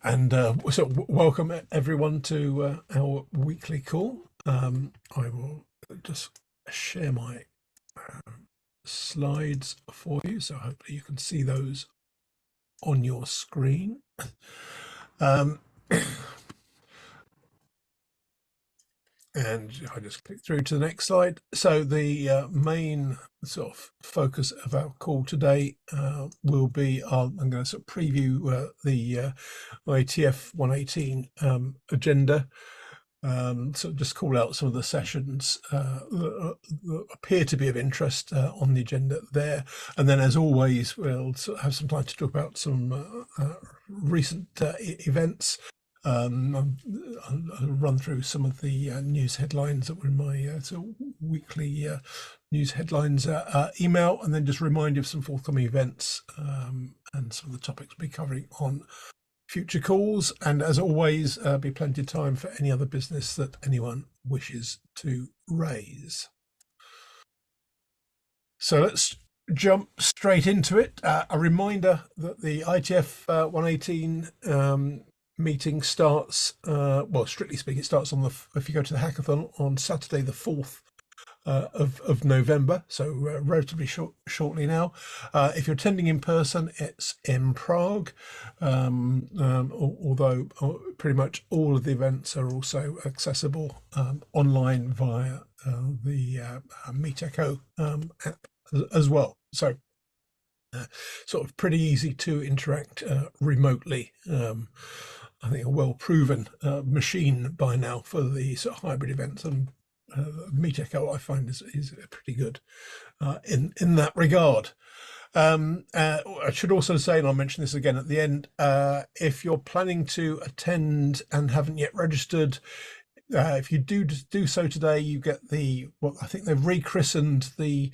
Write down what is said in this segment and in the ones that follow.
And welcome everyone to our weekly call. I will just share my slides for you, so hopefully you can see those on your screen. Um, and if I just click through to the next slide. So the main sort of focus of our call today will be, I'm going to sort of preview the IETF 118 agenda. So just call out some of the sessions that appear to be of interest on the agenda there. And then, as always, we'll have some time to talk about some recent events. I'll run through some of the news headlines that were in my weekly news headlines email, and then just remind you of some forthcoming events and some of the topics we'll be covering on future calls. And as always, be plenty of time for any other business that anyone wishes to raise. So let's jump straight into it. A reminder that the IETF 118 meeting starts, well, strictly speaking, it starts on if you go to the hackathon on Saturday the 4th of November, so relatively shortly now. If you're attending in person, it's in Prague, although pretty much all of the events are also accessible online via the Meet Echo app as well. So sort of pretty easy to interact remotely. I think a well-proven machine by now for the sort of hybrid events, and Meet Echo I find is pretty good in that regard. I should also say, and I'll mention this again at the end, if you're planning to attend and haven't yet registered, if you do so today, you get I think they've rechristened the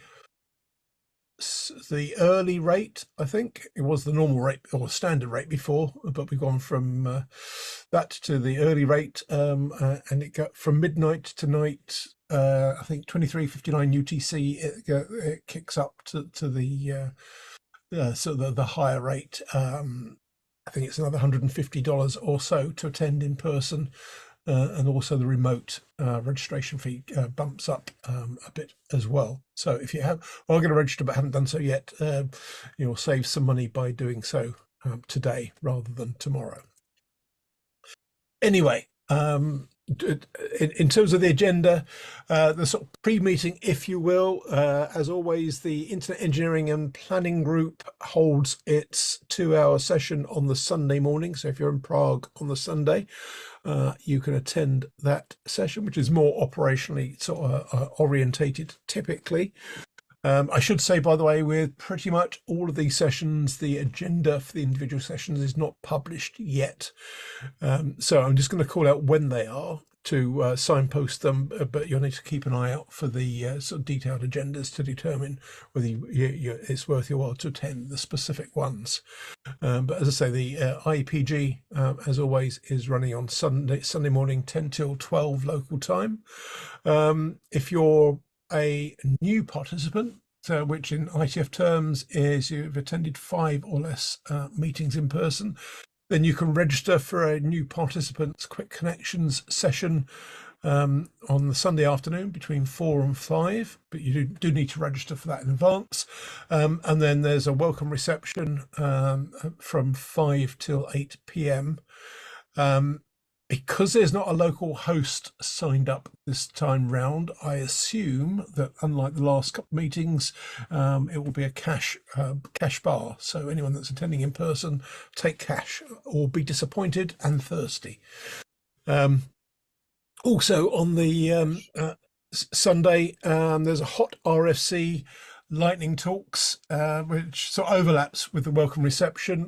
early rate. I think it was the normal rate or standard rate before, but we've gone from that to the early rate, and it got from midnight tonight. I think 23:59 UTC. It kicks up to the the higher rate. I think it's another $150 or so to attend in person. And also the remote registration fee bumps up a bit as well. So if you are going to register but haven't done so yet, you'll save some money by doing so today rather than tomorrow. Anyway, in terms of the agenda, the sort of pre-meeting, if you will, as always, the Internet Engineering and Planning Group holds its 2-hour session on the Sunday morning. So if you're in Prague on the Sunday, you can attend that session, which is more operationally sort of orientated typically. I should say, by the way, with pretty much all of these sessions, the agenda for the individual sessions is not published yet. So I'm just going to call out when they are to signpost them, but you'll need to keep an eye out for the sort of detailed agendas to determine whether it's worth your while to attend the specific ones. But as I say, the IEPG, as always, is running on Sunday morning, 10 till 12 local time. If you're a new participant, which in IETF terms is you've attended 5 or less meetings in person, then you can register for a new participants quick connections session on the Sunday afternoon between 4 and 5, but you do need to register for that in advance. And then there's a welcome reception from 5 till 8 p.m. Because there's not a local host signed up this time round, I assume that unlike the last couple of meetings, it will be a cash bar. So anyone that's attending in person, take cash or be disappointed and thirsty. Also on the Sunday, there's a hot RFC lightning talks, which sort of overlaps with the welcome reception.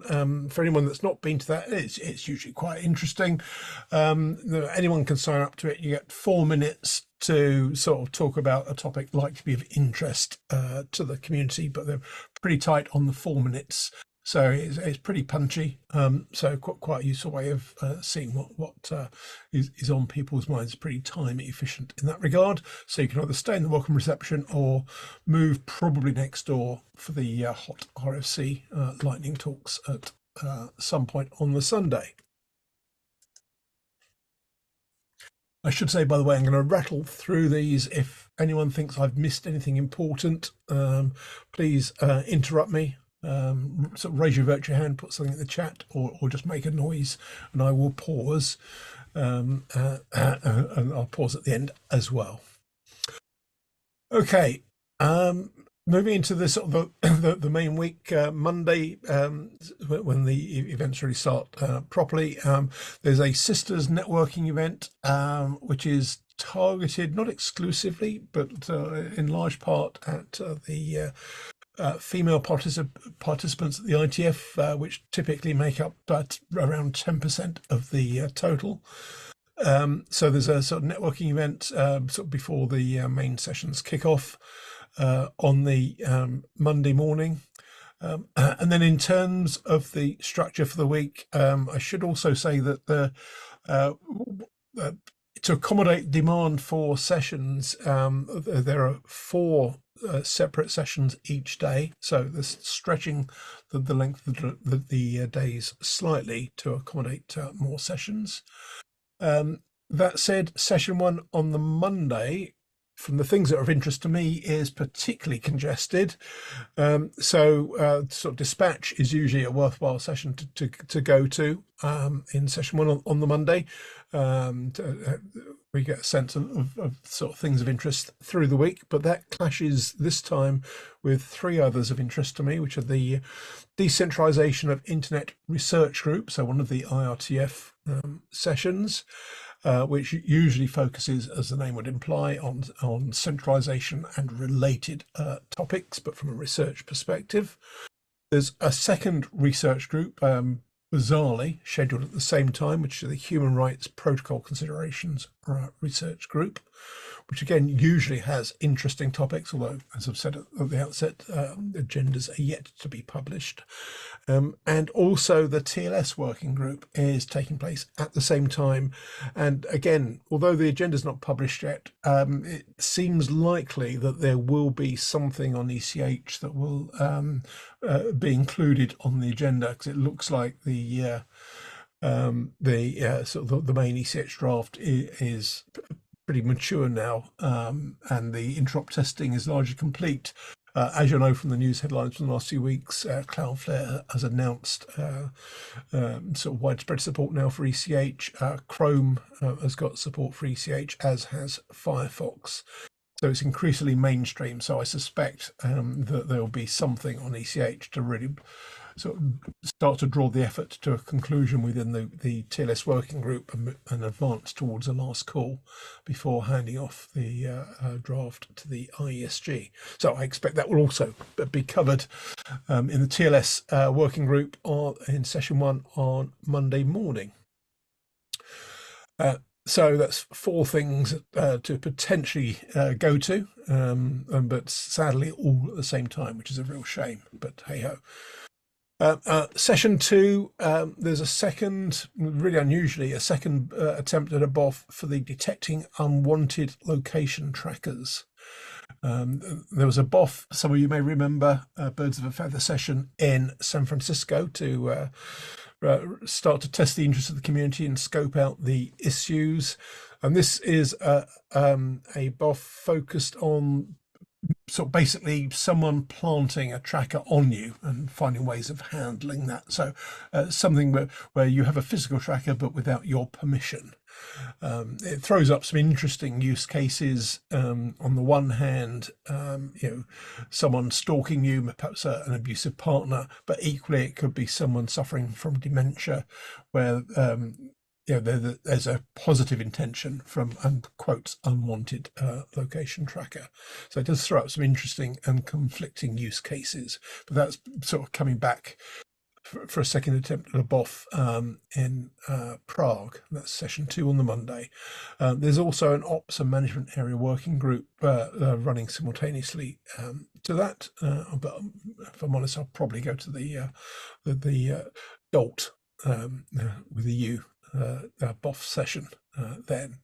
For anyone that's not been to that, it's usually quite interesting. Anyone can sign up to it. You get 4 minutes to sort of talk about a topic likely to be of interest to the community, but they're pretty tight on the 4 minutes. So it's pretty punchy. So quite a useful way of seeing what is on people's minds. Pretty time efficient in that regard. So you can either stay in the welcome reception or move probably next door for the hot RFC lightning talks at some point on the Sunday. I should say, by the way, I'm going to rattle through these. If anyone thinks I've missed anything important, please interrupt me. Sort of raise your virtual hand, put something in the chat, or just make a noise, and I will pause. And I'll pause at the end as well. Okay. Moving into the sort of the main week, Monday, when the events really start properly, there's a sisters networking event, which is targeted not exclusively, but in large part at the female participants at the IETF, which typically make up around 10% of the total. So there's a sort of networking event sort of before the main sessions kick off on the Monday morning. And then in terms of the structure for the week, I should also say that to accommodate demand for sessions, there are 4 separate sessions each day. So there's stretching the length of the days slightly to accommodate more sessions. That said, session 1 on the Monday, from the things that are of interest to me, is particularly congested. So sort of dispatch is usually a worthwhile session to go to in session 1 on the Monday. We get a sense of sort of things of interest through the week, but that clashes this time with 3 others of interest to me, which are the decentralization of internet research group, so one of the IRTF sessions, which usually focuses, as the name would imply, on centralization and related topics, but from a research perspective. There's a second research group, bizarrely scheduled at the same time, which is the Human Rights Protocol Considerations Research Group, which again usually has interesting topics, although, as I've said at the outset, agendas are yet to be published. And also the TLS working group is taking place at the same time. And again, although the agenda is not published yet, it seems likely that there will be something on ECH that will be included on the agenda, because it looks like the sort of the main ECH draft is pretty mature now, and the interop testing is largely complete. As you know from the news headlines from the last few weeks, Cloudflare has announced sort of widespread support now for ECH. Chrome has got support for ECH, as has Firefox. So it's increasingly mainstream. So I suspect that there will be something on ECH to really sort of start to draw the effort to a conclusion within the TLS working group and advance towards a last call before handing off the draft to the IESG. So I expect that will also be covered in the TLS working group in session 1 on Monday morning. So that's 4 things to potentially go to, but sadly all at the same time, which is a real shame, but hey ho. Session 2, there's a second, really unusually, a second attempt at a BOF for the detecting unwanted location trackers. There was a BOF, some of you may remember, Birds of a Feather session in San Francisco to start to test the interest of the community and scope out the issues. And this is a BOF focused on sort of basically someone planting a tracker on you and finding ways of handling that. So something where you have a physical tracker but without your permission. It throws up some interesting use cases. On the one hand, someone stalking you, perhaps an abusive partner, but equally it could be someone suffering from dementia, where there's a positive intention from, quotes, unwanted location tracker. So it does throw up some interesting and conflicting use cases, but that's sort of coming back for a second attempt at a BOF in Prague. That's session 2 on the Monday. There's also an ops and management area working group running simultaneously to that. But if I'm honest, I'll probably go to the DOLT with the U BOF session then.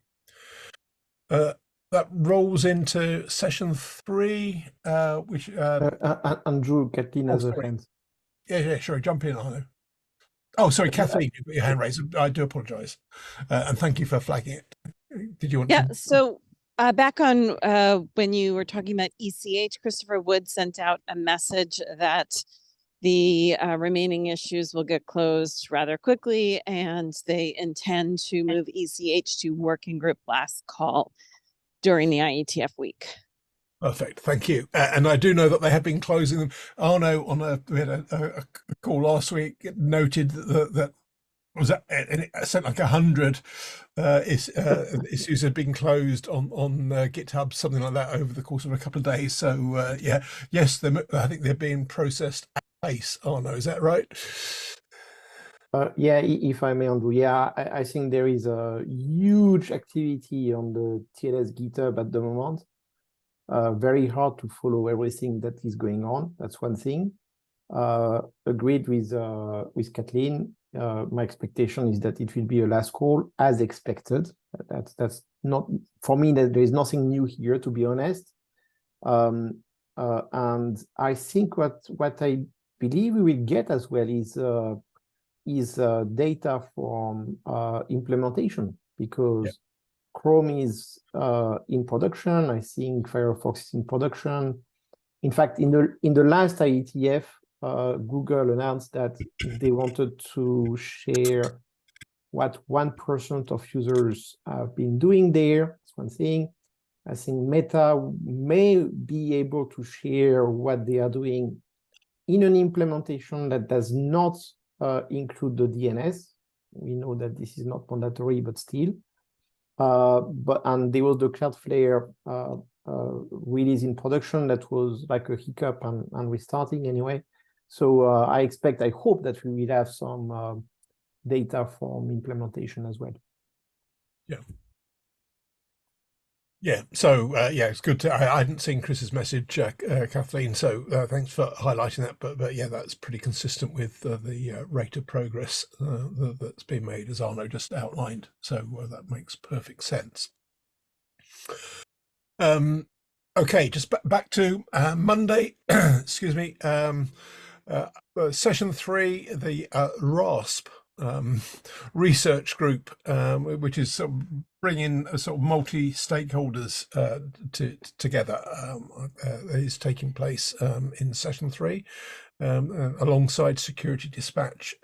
That rolls into session 3, which Andrew, Kathleen has a hand. Yeah, sure. Jump in, Arno. Oh, sorry, Kathleen, you've got your hand raised. I do apologise, and thank you for flagging it. did you want Yeah, to? so back on when you were talking about ECH, Christopher Wood sent out a message that the remaining issues will get closed rather quickly, and they intend to move ECH to working group last call during the IETF week. Perfect, thank you. And I do know that they have been closing them. Arno, we had a call last week, noted that was that, and it sent like 100 issues had been closed on GitHub, something like that, over the course of a couple of days. So yeah, yes, I think they're being processed at pace. Arno, is that right? Yeah, if I may, Andrew. Yeah, I think there is a huge activity on the TLS GitHub at the moment. Very hard to follow everything that is going on. That's one thing. Agreed with Kathleen. My expectation is that it will be a last call as expected. That's not for me. That there is nothing new here, to be honest. And I think what I believe we will get as well is data from implementation, because Yep. Chrome is in production. I think Firefox is in production. In fact, in the last IETF, Google announced that they wanted to share what 1% of users have been doing there. That's one thing. I think Meta may be able to share what they are doing in an implementation that does not include the DNS. We know that this is not mandatory, but still. And there was the Cloudflare release in production that was like a hiccup and restarting anyway. So I hope that we will have some data from implementation as well. Yeah. Yeah, so yeah, it's good. I hadn't seen Chris's message, Kathleen, so thanks for highlighting that. But yeah, that's pretty consistent with the rate of progress that's been made, as Arno just outlined. So that makes perfect sense. Okay, just back to Monday. Excuse me. Session 3, the RASP research group, which is sort of bringing sort of multi-stakeholders together, is taking place in session 3 alongside security dispatch.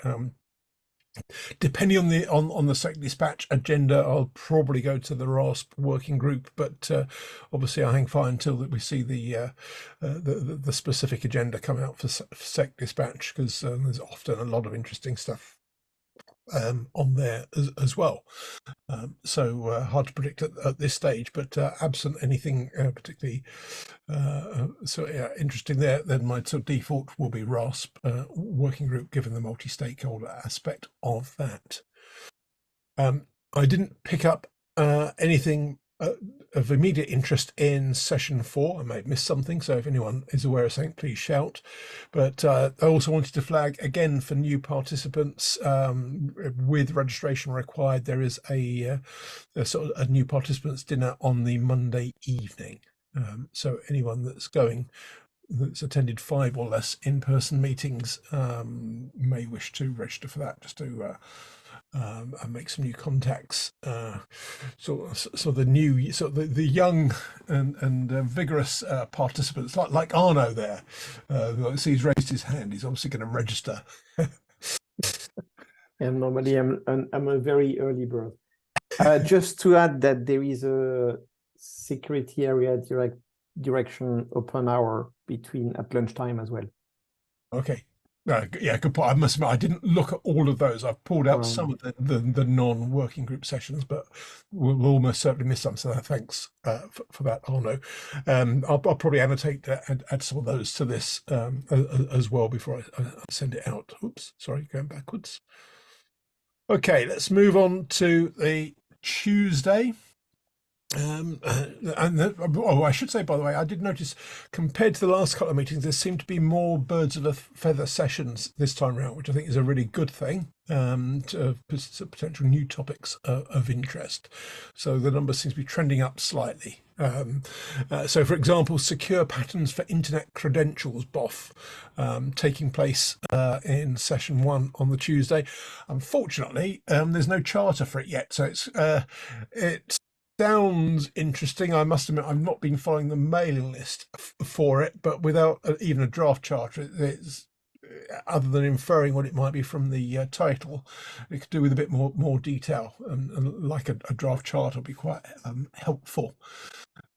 Depending on the sec dispatch agenda, I'll probably go to the RASP working group, but obviously I hang fire until that we see the specific agenda come out for sec dispatch, because there's often a lot of interesting stuff on there as well. So hard to predict at this stage, but absent anything particularly interesting there, then my sort of default will be RASP working group, given the multi-stakeholder aspect of that. I didn't pick up anything of immediate interest in session 4. I may have missed something, so if anyone is aware of something, please shout. But I also wanted to flag again for new participants, with registration required, there is a sort of a new participants dinner on the Monday evening. So anyone that's attended 5 or less in-person meetings may wish to register for that, just to and make some new contacts. So the young and vigorous participants, like Arno there, he's raised his hand. He's obviously going to register. And normally I'm a very early bird. Just to add that there is a security area direction open hour at lunchtime as well. Okay. Yeah, good point. I must admit, I didn't look at all of those. I've pulled out some of the non-working group sessions, but we'll almost certainly miss some. So thanks for that, Arno. I'll probably annotate add some of those to this as well before I send it out. Oops, sorry, going backwards. Okay, let's move on to the Tuesday. I should say, by the way, I did notice, compared to the last couple of meetings, there seemed to be more birds of a feather sessions this time around, which I think is a really good thing, to potential new topics of interest. So the number seems to be trending up slightly. So, for example, secure patterns for internet credentials, BOF, taking place in session 1 on the Tuesday. Unfortunately, there's no charter for it yet, so it's sounds interesting. I must admit, I've not been following the mailing list for it, but without even a draft charter, it's other than inferring what it might be from the title, it could do with a bit more detail, and like a draft chart will be quite helpful.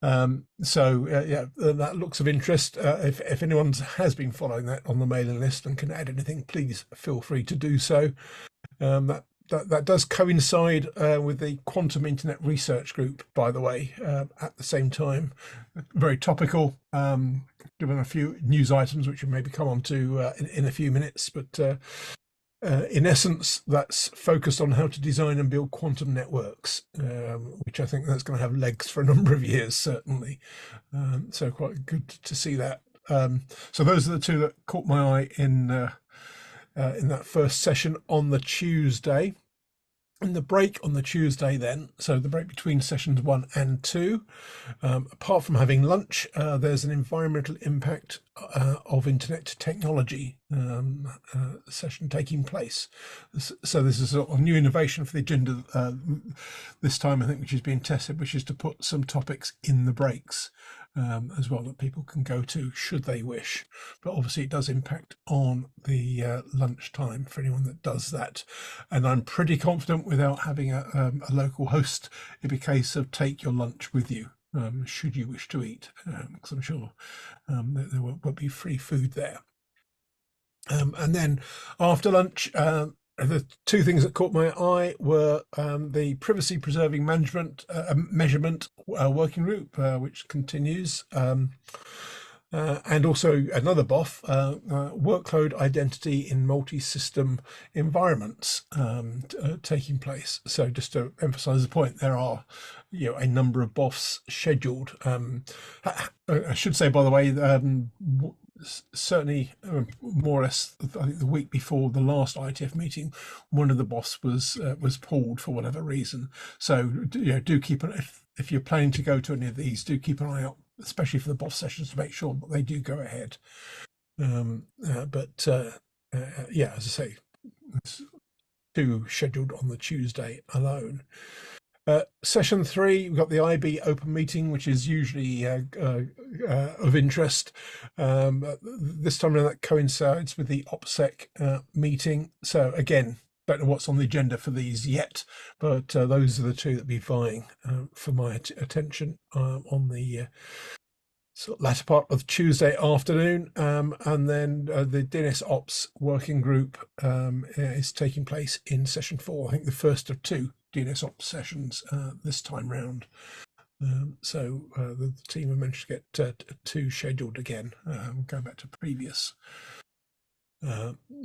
So yeah, that looks of interest. If anyone has been following that on the mailing list and can add anything, please feel free to do so. That does coincide with the Quantum Internet Research Group, by the way, at the same time. Very topical, given a few news items which we maybe come on to in a few minutes. But in essence, that's focused on how to design and build quantum networks, which I think that's going to have legs for a number of years, certainly. So quite good to see that. So those are the two that caught my eye in that first session on the Tuesday. And the break on the Tuesday then, so the break between sessions 1 and 2, apart from having lunch, there's an environmental impact of internet technology session taking place. So this is a new innovation for the agenda this time, I think, which is being tested, which is to put some topics in the breaks as well that people can go to should they wish. But obviously it does impact on the lunch time for anyone that does that. And I'm pretty confident without having a local host, it'd be a case of take your lunch with you should you wish to eat, because I'm sure there won't be free food there. And then after lunch, the two things that caught my eye were the privacy preserving management measurement working group, which continues, and also another BOF, workload identity in multi-system environments taking place. So just to emphasize the point, there are a number of BOFs scheduled. I should say, by the way, certainly more or less I think the week before the last IETF meeting, one of the BOFs was pulled for whatever reason. So do keep an, if you're planning to go to any of these, do keep an eye out, especially for the BOF sessions, to make sure that they do go ahead. Yeah, as I say, it's two scheduled on the Tuesday alone. Session 3, we've got the IB open meeting, which is usually of interest. This time around, that coincides with the OPSEC meeting. So again, don't know what's on the agenda for these yet, but those are the two that be vying for my attention on the sort of latter part of Tuesday afternoon. And then the DNS Ops working group is taking place in session 4, I think the first of 2 DNS Ops sessions this time round. So the team have managed to get 2 scheduled again, going back to previous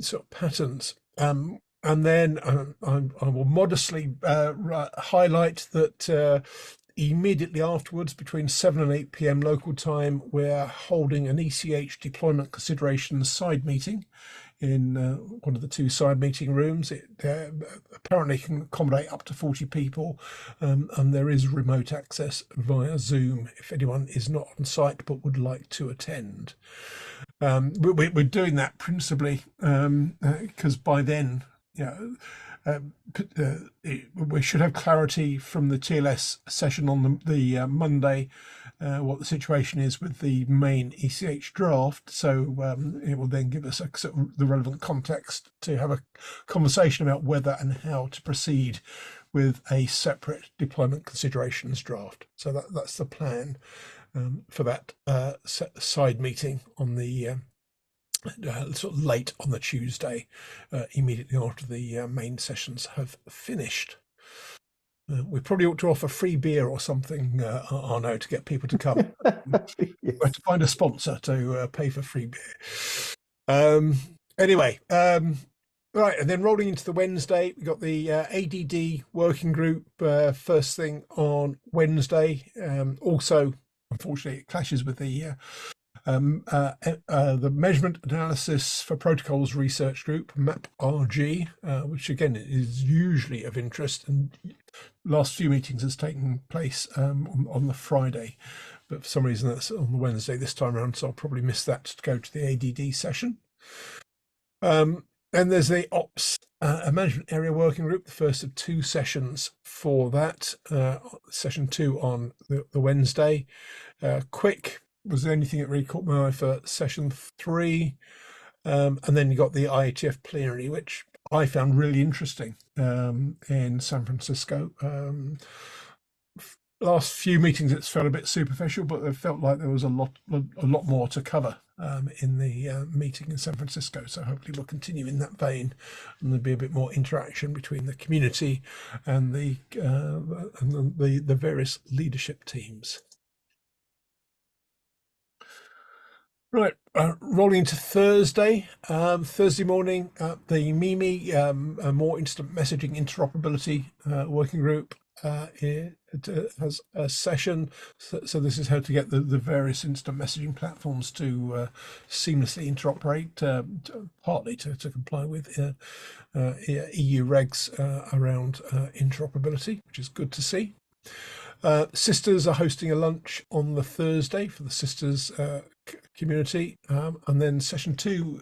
sort of patterns. And then I will modestly highlight that immediately afterwards, between 7 and 8 p.m. local time, we're holding an ECH deployment considerations side meeting in one of the 2 side meeting rooms. It apparently can accommodate up to 40 people, and there is remote access via Zoom if anyone is not on site but would like to attend. We're doing that principally because by then, we should have clarity from the TLS session on the Monday what the situation is with the main ECH draft. So it will then give us the relevant context to have a conversation about whether and how to proceed with a separate deployment considerations draft. So that's the plan for that side meeting on the sort of late on the Tuesday, immediately after the main sessions have finished. We probably ought to offer free beer or something, Arno, to get people to come. Yes. We have to find a sponsor to pay for free beer. Anyway, right, and then rolling into the Wednesday, we've got the ADD working group first thing on Wednesday. Also, unfortunately, it clashes with the Measurement Analysis for Protocols Research Group, MAP-RG, which again is usually of interest, and last few meetings has taken place on the Friday, but for some reason that's on the Wednesday this time around, so I'll probably miss that to go to the ADD session. And there's the Ops a management area working group, the first of 2 sessions for that. Session 2 on the Wednesday. Quick was the only thing that really caught my eye for session 3. And then you got the IETF plenary, which I found really interesting in San Francisco. Last few meetings it's felt a bit superficial, but it felt like there was a lot more to cover in the meeting in San Francisco. So hopefully we'll continue in that vein, and there'll be a bit more interaction between the community and the various leadership teams. Right, rolling into Thursday. Thursday morning, the MIMI, more instant messaging interoperability working group it has a session. So this is how to get the various instant messaging platforms to seamlessly interoperate, partly to comply with EU regs around interoperability, which is good to see. Sisters are hosting a lunch on the Thursday for the Sisters community, and then session 2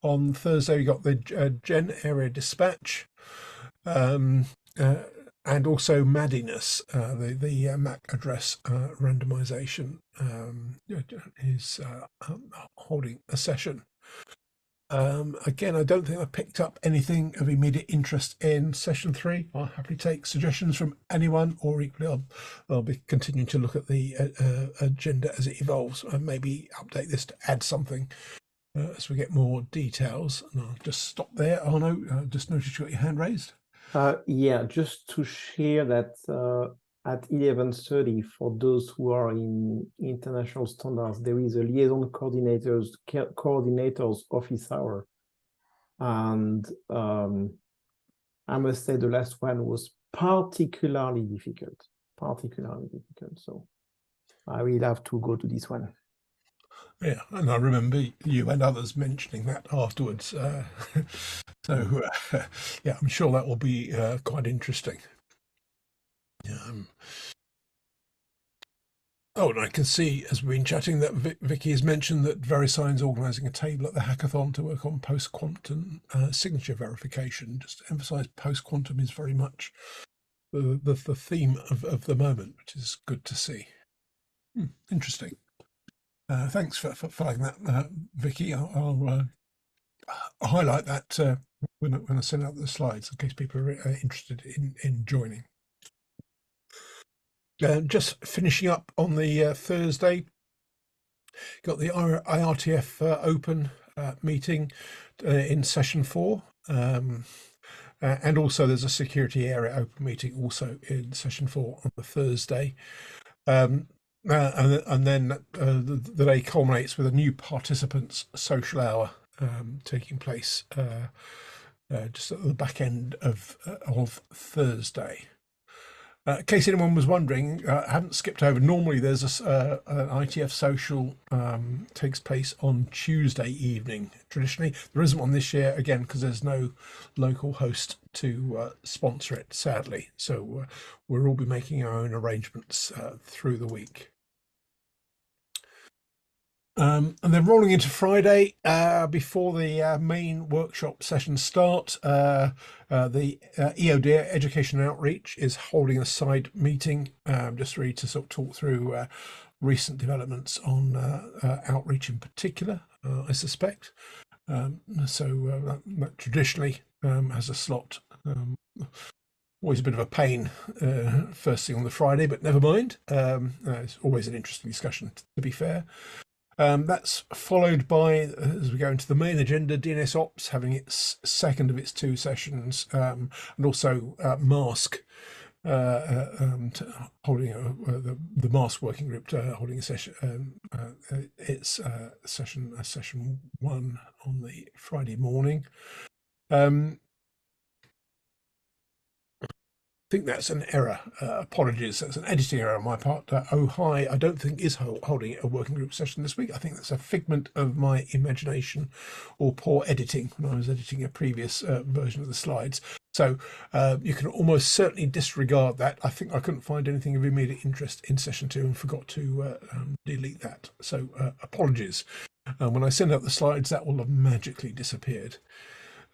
on Thursday we got the Gen area dispatch, and also Maddiness, the MAC address randomization is holding a session. Again, I don't think I picked up anything of immediate interest in session 3. I'll happily take suggestions from anyone, or equally I'll be continuing to look at the agenda as it evolves, and maybe update this to add something as we get more details. And I'll just stop there. Arno, just noticed you got your hand raised. Yeah, just to share that at 11:30, for those who are in international standards, there is a liaison coordinators office hour. And I must say the last one was particularly difficult. So I will have to go to this one. Yeah, and I remember you and others mentioning that afterwards. So yeah, I'm sure that will be quite interesting. Oh, and I can see, as we've been chatting, that Vicky has mentioned that VeriSign's organising a table at the hackathon to work on post-quantum signature verification. Just to emphasise, post-quantum is very much the theme of the moment, which is good to see. Interesting. Thanks for flagging that, Vicky. I'll highlight that when I send out the slides in case people are interested in joining. Just finishing up on the Thursday, got the IETF open meeting in session 4, and also there's a security area open meeting also in session 4 on the Thursday. And then the day culminates with a new participants social hour taking place just at the back end of Thursday. In case anyone was wondering, I haven't skipped over. Normally there's an IETF social takes place on Tuesday evening. Traditionally, there isn't one this year, again, because there's no local host to sponsor it, sadly. So we'll all be making our own arrangements through the week. And then rolling into Friday, before the main workshop sessions start, the EOD Education and Outreach is holding a side meeting, just really to sort of talk through recent developments on outreach in particular, I suspect. So that traditionally has a slot. Always a bit of a pain first thing on the Friday, but never mind. It's always an interesting discussion, to be fair. That's followed by, as we go into the main agenda, DNS Ops having its second of its 2 sessions, and also MASK holding the MASK working group holding a session. It's session 1 on the Friday morning. I think that's an error. Apologies, that's an editing error on my part. Oh hi, I don't think is holding a working group session this week. I think that's a figment of my imagination or poor editing when I was editing a previous version of the slides. So you can almost certainly disregard that. I think I couldn't find anything of immediate interest in session 2 and forgot to delete that. So apologies. When I send out the slides, that will have magically disappeared.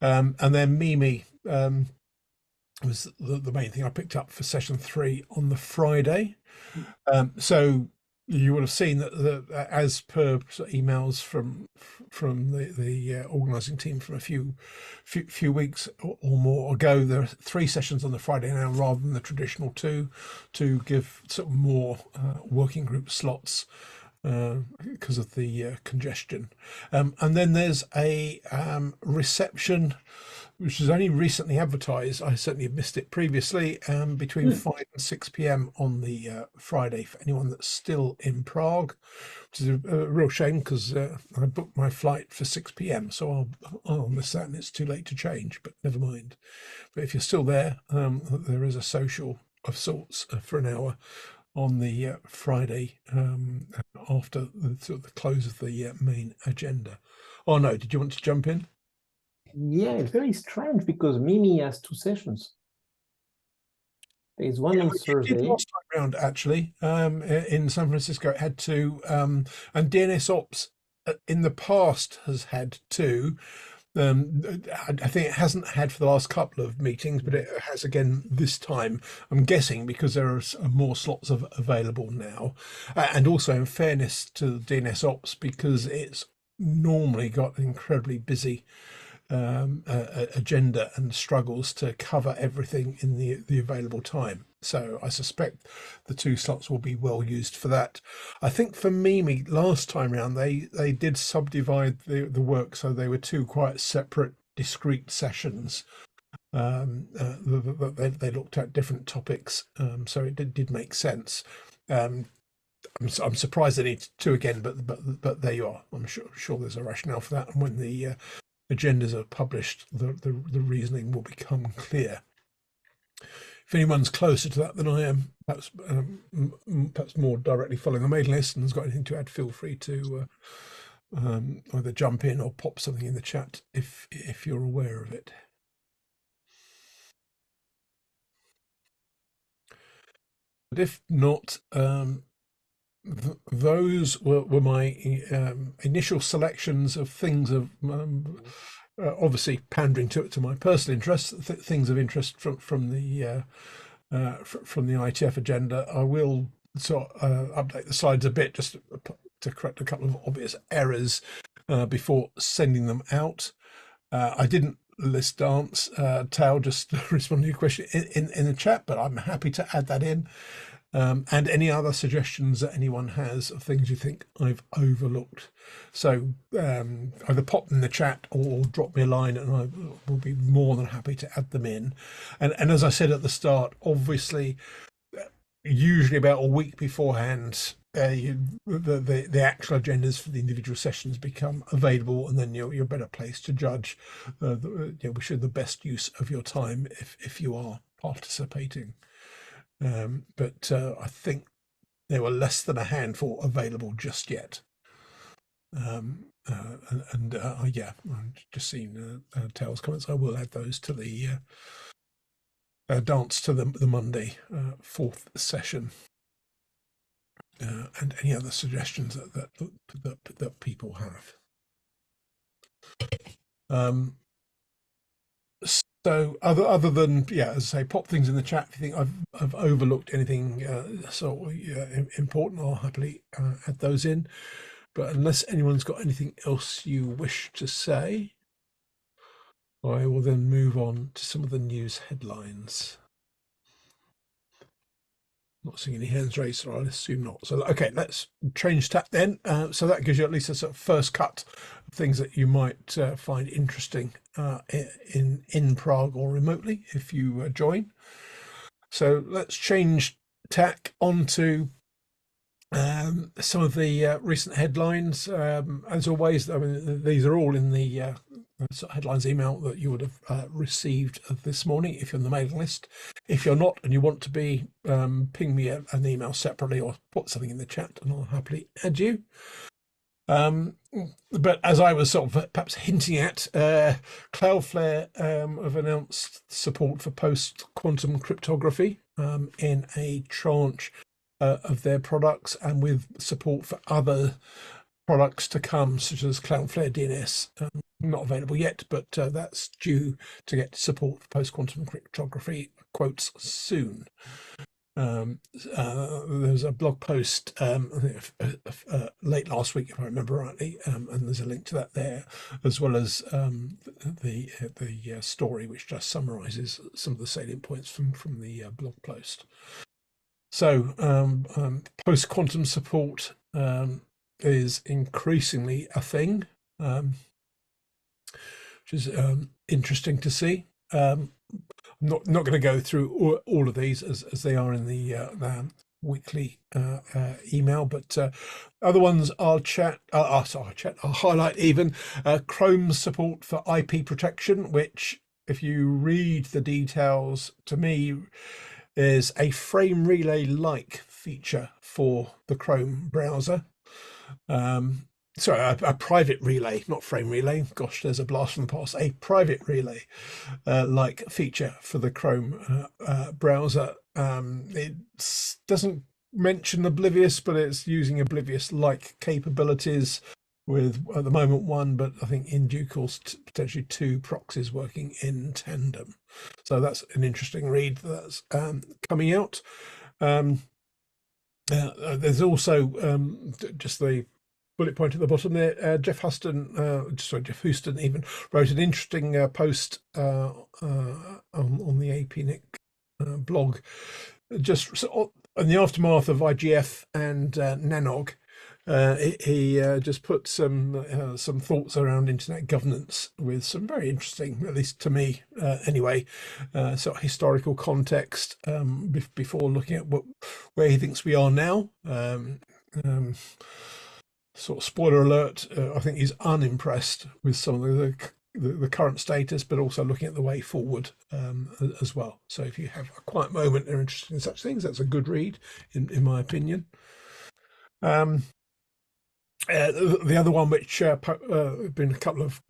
And then Mimi was the main thing I picked up for session 3 on the Friday. So you would have seen that as per sort of emails from the organising team from a few weeks or more ago, there are 3 sessions on the Friday now rather than the traditional 2, to give sort of more working group slots because of the congestion. And then there's a reception which is only recently advertised. I certainly have missed it previously, between 5 and 6 p.m. on the Friday for anyone that's still in Prague, which is a real shame because I booked my flight for 6 p.m. so I'll miss that, and it's too late to change, but never mind. But if you're still there, there is a social of sorts for an hour on the Friday after the close of the main agenda. Oh no, did you want to jump in? Yeah, it's very strange because Mimi has 2 sessions. There's one on Thursday. Last time round, actually, in San Francisco, it had 2, and DNS Ops in the past has had 2. I think it hasn't had for the last couple of meetings, but it has again this time. I'm guessing because there are more slots available now, and also in fairness to DNS Ops, because it's normally got an incredibly busy agenda and struggles to cover everything in the available time. So I suspect the 2 slots will be well used for that. I think for Mimi last time round they did subdivide the work, so they were 2 quite separate discrete sessions. They looked at different topics, so it did make sense. I'm surprised they need 2 again, but there you are. I'm sure there's a rationale for that, and when the agendas are published, the reasoning will become clear. If anyone's closer to that than I am, perhaps more directly following the mailing list and has got anything to add, feel free to either jump in or pop something in the chat if you're aware of it. But if not, those were my initial selections of things of obviously pandering to my personal interests, things of interest from the IETF agenda. I will sort of update the slides a bit just to correct a couple of obvious errors before sending them out. I didn't list dance. Tao just responded to your question in the chat, but I'm happy to add that in. And any other suggestions that anyone has of things you think I've overlooked. So either pop them in the chat or drop me a line and I will be more than happy to add them in. And as I said at the start, obviously, usually about a week beforehand, the actual agendas for the individual sessions become available, and then you're better placed to judge we should the best use of your time if you are participating. But I think there were less than a handful available just yet. Yeah, I've just seen Tail's comments. I will add those to the dance to the Monday 4th session, and any other suggestions that people have. So other than, yeah, as I say, pop things in the chat if you think I've overlooked anything important, I'll happily add those in. But unless anyone's got anything else you wish to say, I will then move on to some of the news headlines. Not seeing any hands raised, so I'll assume not. So, okay, let's change tack then. So that gives you at least a sort of first cut of things that you might find interesting in Prague or remotely if you join. So let's change tack onto some of the recent headlines. As always, I mean, these are all in the headlines email that you would have received this morning if you're on the mailing list. If you're not and you want to be, ping me an email separately or put something in the chat and I'll happily add you. But as I was sort of perhaps hinting at, Cloudflare have announced support for post-quantum cryptography in a tranche of their products, and with support for other products to come, such as Cloudflare DNS not available yet, but that's due to get support for post-quantum cryptography quotes soon. There's a blog post I think, late last week, if I remember rightly, and there's a link to that there, as well as the story which just summarizes some of the salient points from the blog post. So post-quantum support is increasingly a thing, which is interesting to see. I'm not going to go through all of these as they are in the weekly email, but other ones I'll highlight even Chrome's support for IP protection, which, if you read the details, to me is a frame relay like feature for the Chrome browser. Sorry, a private relay, not frame relay. Gosh, there's a blast from the past. A private relay like feature for the Chrome browser. It doesn't mention Oblivious, but it's using Oblivious-like capabilities with, at the moment, one, but I think in due course, potentially 2 proxies working in tandem. So that's an interesting read that's coming out. There's also just the bullet point at the bottom there. Jeff Houston even wrote an interesting post on the APNIC blog, just in the aftermath of IGF and Nanog. He just put some thoughts around internet governance with some very interesting, at least to me anyway, sort of historical context before looking at where he thinks we are now. Sort of spoiler alert, I think he's unimpressed with some of the current status, but also looking at the way forward as well. So if you have a quiet moment and are interested in such things, that's a good read, in my opinion. The other one, which been a couple of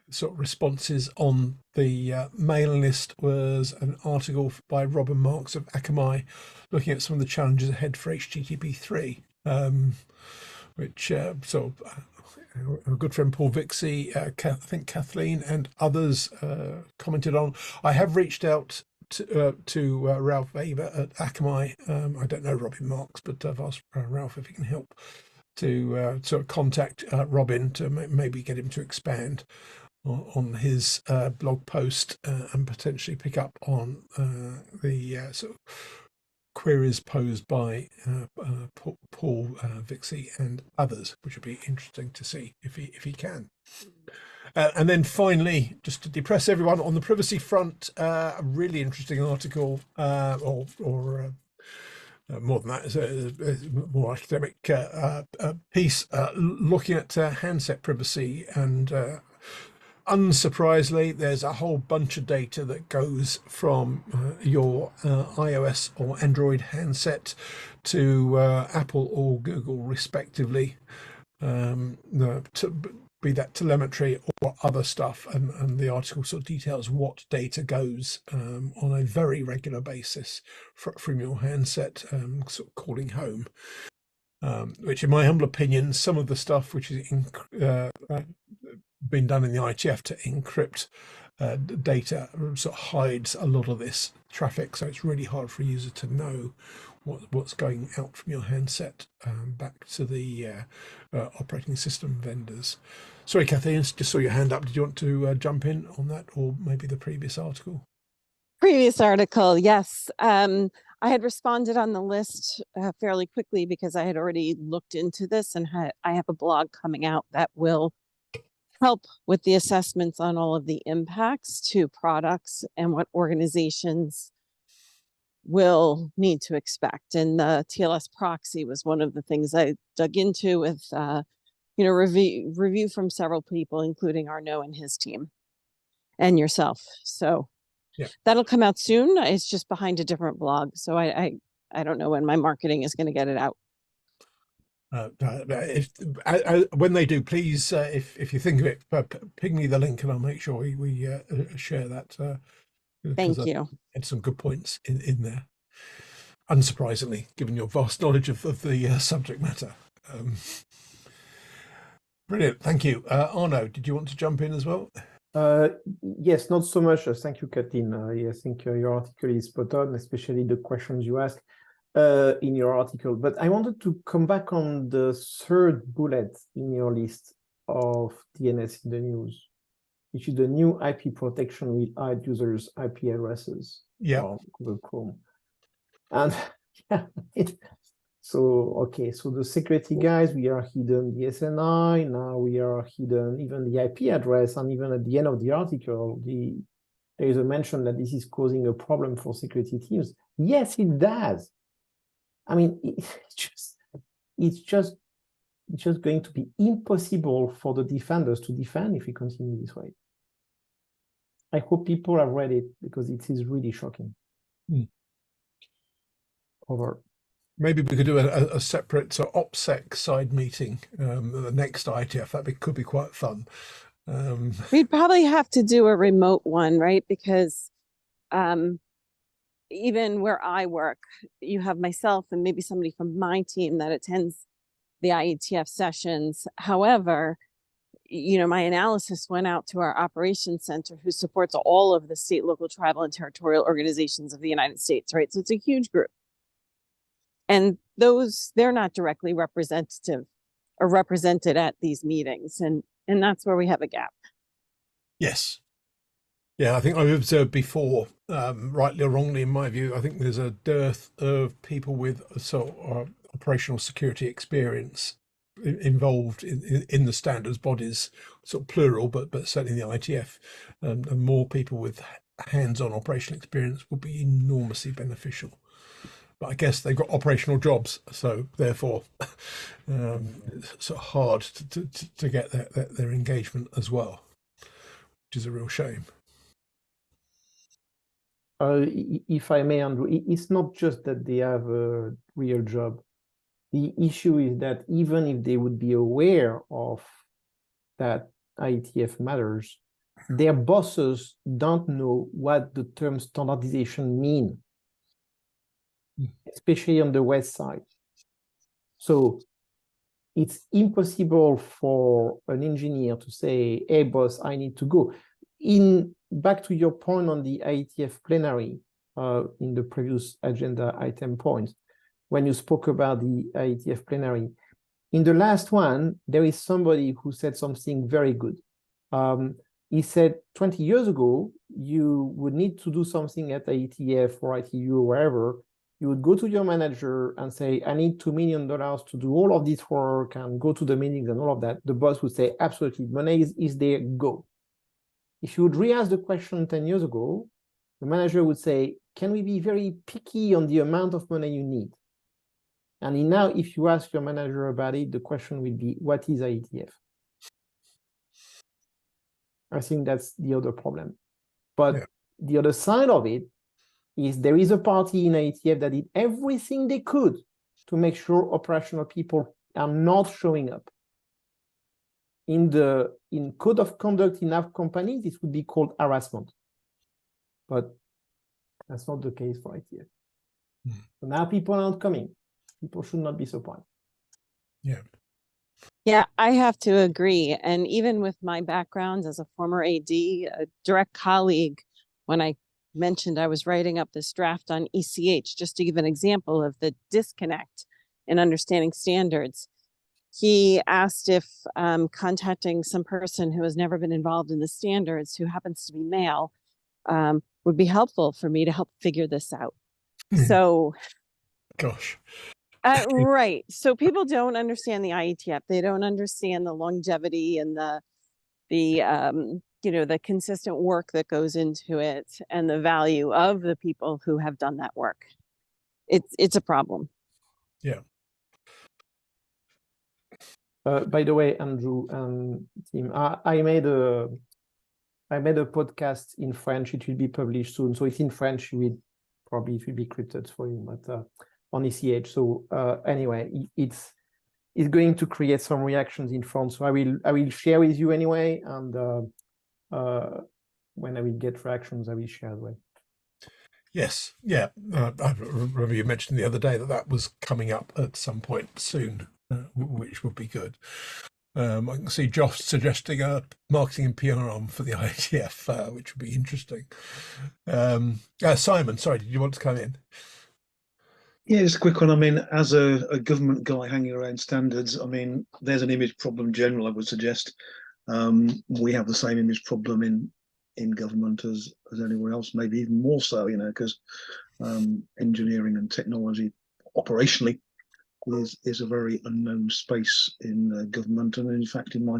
sort of responses on the mailing list, was an article by Robin Marks of Akamai looking at some of the challenges ahead for HTTP 3. Which sort of a good friend Paul Vixie, I think Kathleen and others commented on. I have reached out to Ralph Weber at Akamai. I don't know Robin Marks, but I've asked Ralph if he can help to sort of contact Robin to maybe get him to expand on his blog post and potentially pick up on the sort of queries posed by Paul Vixie and others, which would be interesting to see if he can. And then finally, just to depress everyone on the privacy front, a really interesting article, or more than that, is a more academic piece looking at handset privacy. And unsurprisingly, there's a whole bunch of data that goes from your iOS or Android handset to Apple or Google, respectively, be that telemetry or other stuff. And the article sort of details what data goes on a very regular basis from your handset, sort of calling home. Which, in my humble opinion, some of the stuff which is been done in the IETF to encrypt data sort of hides a lot of this traffic, so it's really hard for a user to know what's going out from your handset back to the operating system vendors. Sorry, Kathy, I just saw your hand up. Did you want to jump in on that, or maybe the previous article? Previous article, yes. I had responded on the list fairly quickly because I had already looked into this, and I have a blog coming out that will help with the assessments on all of the impacts to products and what organizations will need to expect. And the TLS proxy was one of the things I dug into with, review from several people, including Arnaud and his team and yourself. So yeah, that'll come out soon. It's just behind a different blog. So I don't know when my marketing is going to get it out. When they do, please, if you think of it, ping me the link and I'll make sure we share that. Thank you. And some good points in there, unsurprisingly, given your vast knowledge of the subject matter. Brilliant. Thank you. Arno, did you want to jump in as well? Yes, not so much. Thank you, Kathleen. I think your article is spot on, especially the questions you ask in your article. But I wanted to come back on the third bullet in your list of DNS in the news, which is the new IP protection will hide users' IP addresses on Google Chrome. And so the security guys, we are hidden the SNI, now we are hidden even the IP address, and even at the end of the article, there is a mention that this is causing a problem for security teams. Yes, it does. I mean, it's just going to be impossible for the defenders to defend if we continue this way. I hope people have read it because it is really shocking. Over. Maybe we could do a separate OPSEC side meeting the next IETF. That could be quite fun. We'd probably have to do a remote one, right? Because even where I work, you have myself and maybe somebody from my team that attends the IETF sessions. However, my analysis went out to our operations center, who supports all of the state, local, tribal, and territorial organizations of the United States, right? So it's a huge group. And they're not directly representative or represented at these meetings. And that's where we have a gap. Yes. Yeah, I think I've observed before, rightly or wrongly, in my view, I think there's a dearth of people with operational security experience involved in the standards bodies, sort of plural, but certainly in the IETF, and more people with hands-on operational experience would be enormously beneficial. But I guess they've got operational jobs, so therefore it's sort of hard to get their engagement as well, which is a real shame. If I may, Andrew, it's not just that they have a real job. The issue is that even if they would be aware of that IETF matters, their bosses don't know what the term standardization mean, especially on the West side. So it's impossible for an engineer to say, hey, boss, I need to go. Back to your point on the IETF plenary in the previous agenda item points, when you spoke about the IETF plenary, in the last one, there is somebody who said something very good. He said 20 years ago, you would need to do something at IETF or ITU or wherever. You would go to your manager and say, I need $2 million to do all of this work and go to the meetings and all of that. The boss would say, absolutely, money is there, go. If you would re-ask the question 10 years ago, the manager would say, can we be very picky on the amount of money you need? And now, if you ask your manager about it, the question will be, what is IETF? I think that's the other problem. But the other side of it is there is a party in IETF that did everything they could to make sure operational people are not showing up. In code of conduct in our companies, this would be called harassment. But that's not the case for IETF. So now people aren't coming. People should not be surprised. Yeah, I have to agree. And even with my background as a former AD, a direct colleague, when I mentioned I was writing up this draft on ECH, just to give an example of the disconnect in understanding standards, he asked if contacting some person who has never been involved in the standards, who happens to be male, would be helpful for me to help figure this out. So, gosh. Right. So people don't understand the IETF. They don't understand the longevity and the consistent work that goes into it and the value of the people who have done that work. It's a problem. Yeah. By the way, Andrew and team, I made a podcast in French. It will be published soon. So it's in French. It will be encrypted for you, but on ECH. So anyway, it's going to create some reactions in France. So I will share with you anyway, and when I will get reactions, I will share as well. Yes, yeah. I remember you mentioned the other day that was coming up at some point soon, which would be good. I can see Josh suggesting a marketing and PR arm for the IETF, which would be interesting. Simon, sorry, did you want to come in? Yeah, just a quick one. I mean, as a government guy hanging around standards, I mean, there's an image problem general, I would suggest. We have the same image problem in government as anywhere else, maybe even more so, you know, because engineering and technology operationally is a very unknown space in government, and in fact, in my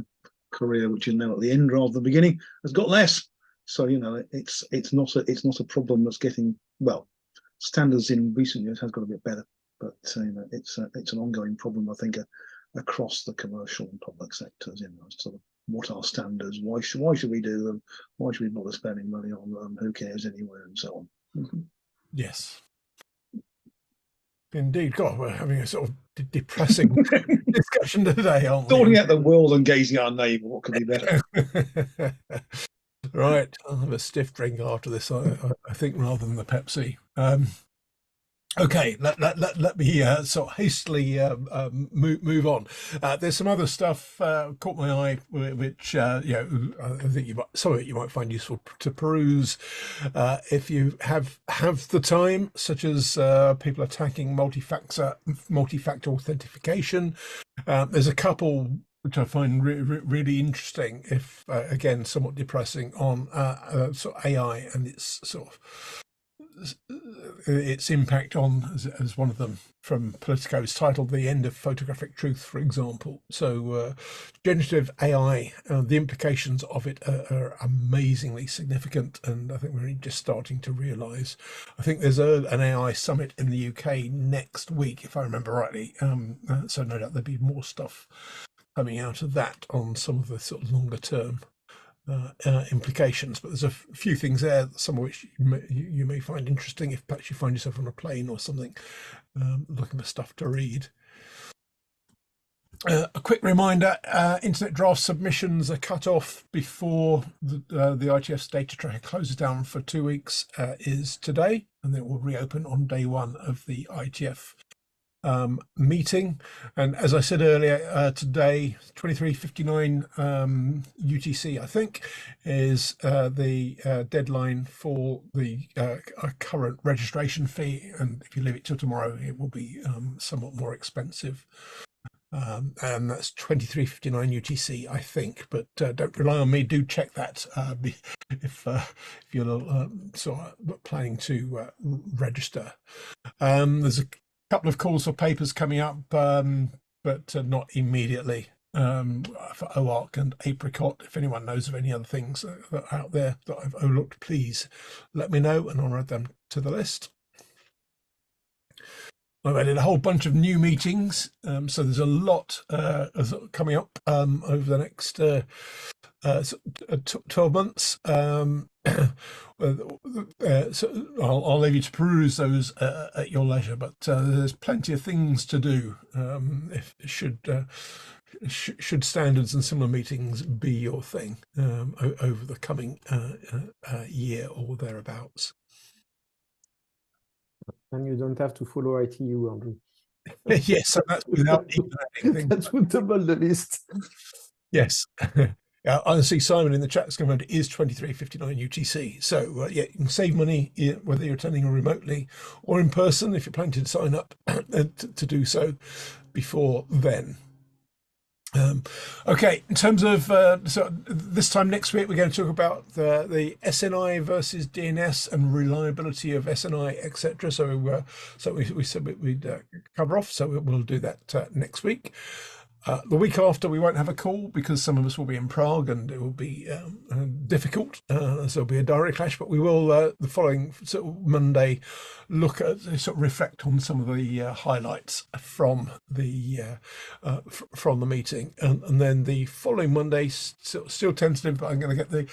career, which is now at the end rather than the beginning, has got less. So you know, it's not a problem that's getting well. Standards in recent years has got a bit better, but you know, it's an ongoing problem, I think, across the commercial and public sectors. You know, as to what are standards? Why should we do them? Why should we bother spending money on them? Who cares anywhere, and so on. Yes. Indeed, God, we're having a sort of depressing discussion today, aren't we? Sorting out the world and gazing at our neighbour, what could be better? Right, I'll have a stiff drink after this, I think, rather than the Pepsi. Okay, let me sort of hastily move on. There's some other stuff caught my eye, which you know, I think some of it you might find useful to peruse if you have the time, such as people attacking multi-factor authentication. There's a couple which I find really interesting, if again somewhat depressing, on sort of AI and its sort of its impact on, as one of them from Politico is titled, "The End of Photographic Truth," for example. So generative AI, the implications of it are amazingly significant, and I think we're just starting to realise. I think there's an AI summit in the UK next week, if I remember rightly, so no doubt there'll be more stuff coming out of that on some of the sort of longer term implications, but there's a few things there, some of which you may find interesting if perhaps you find yourself on a plane or something, looking for stuff to read. A quick reminder, internet draft submissions are cut off before the IETF's data tracker closes down for 2 weeks, is today, and then it will reopen on day one of the IETF meeting. And as I said earlier, today 23:59 UTC, I think, is the deadline for the current registration fee, and if you leave it till tomorrow it will be somewhat more expensive, and that's 23:59 UTC, I think, but don't rely on me, do check that if you're sort of planning to register. There's a couple of calls for papers coming up, but not immediately, for OARC and Apricot. If anyone knows of any other things that are out there that I've overlooked, please let me know and I'll add them to the list. I've added a whole bunch of new meetings, so there's a lot coming up over the next 12 months. So I'll leave you to peruse those at your leisure, but there's plenty of things to do should standards and similar meetings be your thing over the coming year or thereabouts. And you don't have to follow ITU, Andrew. Yes, so that's without even adding things. That would double the list. Yes. I see Simon in the chat has confirmed it is 23:59 UTC. So yeah, you can save money whether you're attending remotely or in person if you're planning to sign up to do so before then. Okay, in terms of so this time next week we're going to talk about the SNI versus DNS and reliability of SNI, etc. So we said we'd cover off, so we'll do that next week. The week after we won't have a call because some of us will be in Prague and it will be difficult, so there'll be a direct clash, but we will the following sort of Monday look at, sort of reflect on some of the highlights from the meeting, and then the following Monday, still tentative, but I'm going to get the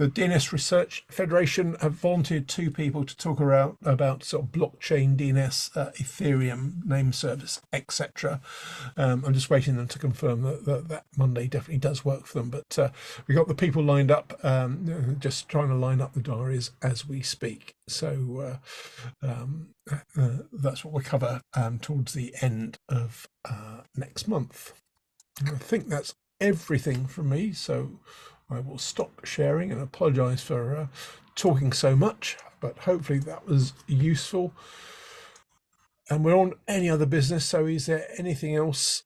DNS Research Federation have volunteered 2 people to talk about sort of blockchain DNS, Ethereum name service, etc. I'm just waiting them to confirm that Monday definitely does work for them, but we got the people lined up, just trying to line up the diaries as we speak. So that's what we'll cover towards the end of next month. I think that's everything from me, so I will stop sharing and apologize for talking so much, but hopefully that was useful. And we're on any other business, so is there anything else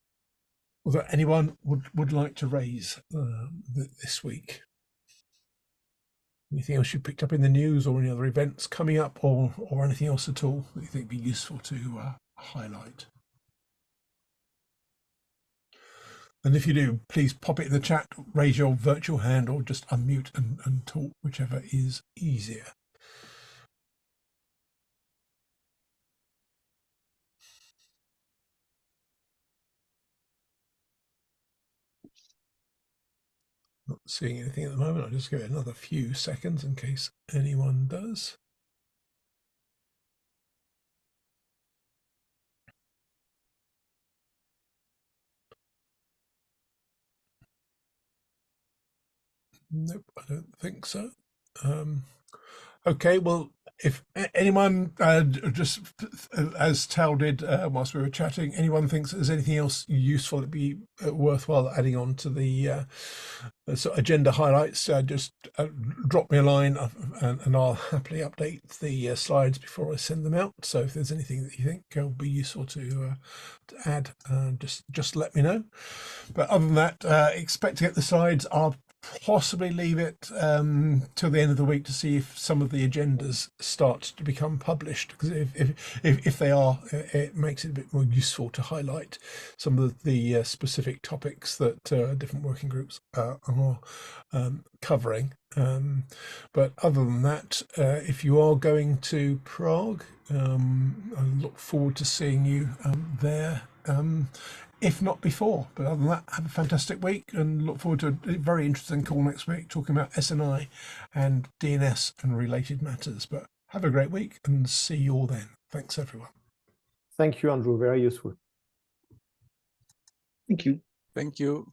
that anyone would like to raise this week? Anything else you picked up in the news, or any other events coming up, or anything else at all that you think would be useful to highlight? And if you do, please pop it in the chat, raise your virtual hand, or just unmute and talk, whichever is easier. Not seeing anything at the moment. I'll just give it another few seconds in case anyone does. Nope, I don't think so. Okay, well, if anyone, just as Tal did whilst we were chatting, anyone thinks there's anything else useful, it'd be worthwhile adding on to the sort of agenda highlights, just drop me a line and I'll happily update the slides before I send them out. So if there's anything that you think will be useful to add, just let me know. But other than that, expect to get the slides. I'll possibly leave it till the end of the week to see if some of the agendas start to become published, because if they are, it makes it a bit more useful to highlight some of the specific topics that different working groups are covering. But other than that, if you are going to Prague, I look forward to seeing you there, if not before. But other than that, have a fantastic week and look forward to a very interesting call next week talking about SNI and DNS and related matters. But have a great week and see you all then. Thanks, everyone. Thank you, Andrew. Very useful. Thank you. Thank you.